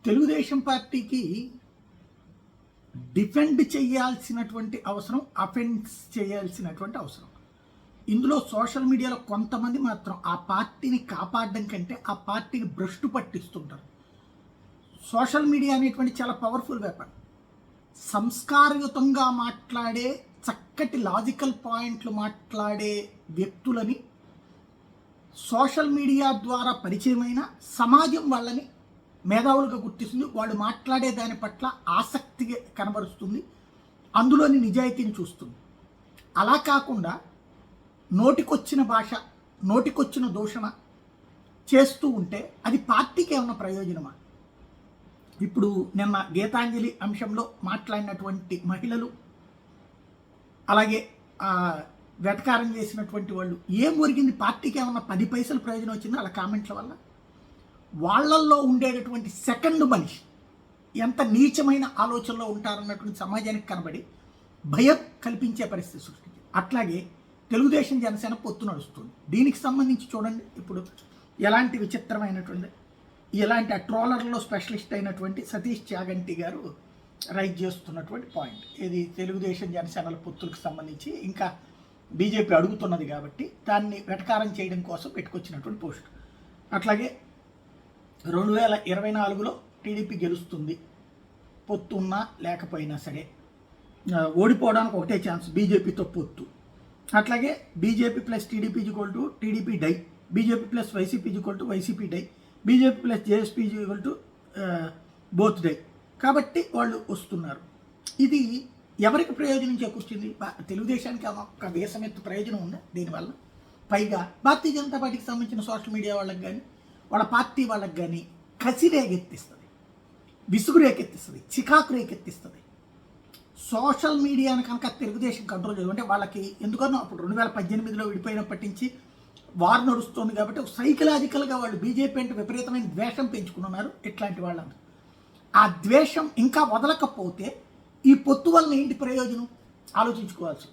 తెలుగుదేశం పార్టీకి డిఫెండ్ చేయాల్సినటువంటి అవసరం, అఫెన్స్ చేయాల్సినటువంటి అవసరం. ఇందులో సోషల్ మీడియాలో కొంతమంది మాత్రం ఆ పార్టీని కాపాడడం కంటే ఆ పార్టీని భ్రష్టు పట్టిస్తుంటారు. సోషల్ మీడియా అనేటువంటి చాలా పవర్ఫుల్ వెపన్. సంస్కారయుతంగా మాట్లాడే, చక్కటి లాజికల్ పాయింట్లు మాట్లాడే వ్యక్తులని సోషల్ మీడియా ద్వారా పరిచయమైన సమాజం వాళ్ళని మేధావులుగా గుర్తిస్తుంది. వాళ్ళు మాట్లాడే దాని పట్ల ఆసక్తి కనబరుస్తుంది, అందులోని నిజాయితీని చూస్తుంది. అలా కాకుండా నోటికొచ్చిన భాష, నోటికొచ్చిన దూషణ చేస్తూ ఉంటే అది పార్టీకి ఏమన్నా ప్రయోజనమా? ఇప్పుడు నిన్న గీతాంజలి అంశంలో మాట్లాడినటువంటి మహిళలు, అలాగే వెటకారం చేసినటువంటి వాళ్ళు, ఏం ఒరిగింది? పార్టీకి ఏమన్నా 10 పైసలు ప్రయోజనం వచ్చిందో వాళ్ళ కామెంట్ల వల్ల? వాళ్ళల్లో ఉండేటటువంటి సెకండ్ మనిషి ఎంత నీచమైన ఆలోచనలో ఉంటారన్నటువంటి సమాజానికి కనబడి భయం కల్పించే పరిస్థితి సృష్టించింది. అట్లాగే తెలుగుదేశం జనసేన పొత్తు నడుస్తుంది. దీనికి సంబంధించి చూడండి ఇప్పుడు ఎలాంటి విచిత్రమైనటువంటి, ఇలాంటి ఆ ట్రోలర్లో స్పెషలిస్ట్ అయినటువంటి సతీష్ చాగంటి గారు రైజ్ చేస్తున్నటువంటి పాయింట్ ఇది తెలుగుదేశం జనసేనల పొత్తులకు సంబంధించి. ఇంకా బీజేపీ అడుగుతున్నది కాబట్టి దాన్ని వెటకారం చేయడం కోసం పెట్టుకొచ్చినటువంటి పోస్ట్. అట్లాగే 2024లో టీడీపీ గెలుస్తుంది, పొత్తు ఉన్నా లేకపోయినా సరే. ఓడిపోవడానికి ఒకటే ఛాన్స్, బీజేపీతో పొత్తు. అట్లాగే BJP plus TDP equal to TDP die, BJP plus YCP equal to YCP die, BJP plus JSP equal to both die. కాబట్టి వాళ్ళు వస్తున్నారు. ఇది ఎవరికి ప్రయోజనం చేకూర్చింది? తెలుగుదేశానికి ఒక వేసమెత్తు ప్రయోజనం ఉందా దీనివల్ల? పైగా భారతీయ జనతా పార్టీకి సంబంధించిన సోషల్ మీడియా వాళ్ళకి కానీ, వాళ్ళ పార్టీ వాళ్ళకి కానీ కసి రేకెత్తిస్తుంది, విసుగు రేకెత్తిస్తుంది, చికాకు రేకెత్తిస్తుంది. సోషల్ మీడియాను కనుక తెలుగుదేశం కంట్రోల్ చేయడం, అంటే వాళ్ళకి ఎందుకన్నా అప్పుడు 2018లో విడిపోయినప్పటి నుంచి వార్ నడుస్తుంది కాబట్టి సైకలాజికల్గా వాళ్ళు బీజేపీ అంటే విపరీతమైన ద్వేషం పెంచుకున్నారు. ఇట్లాంటి వాళ్ళందరూ ఆ ద్వేషం ఇంకా వదలకపోతే ఈ పొత్తు వల్ల ఏంటి ప్రయోజనం ఆలోచించుకోవాల్సి.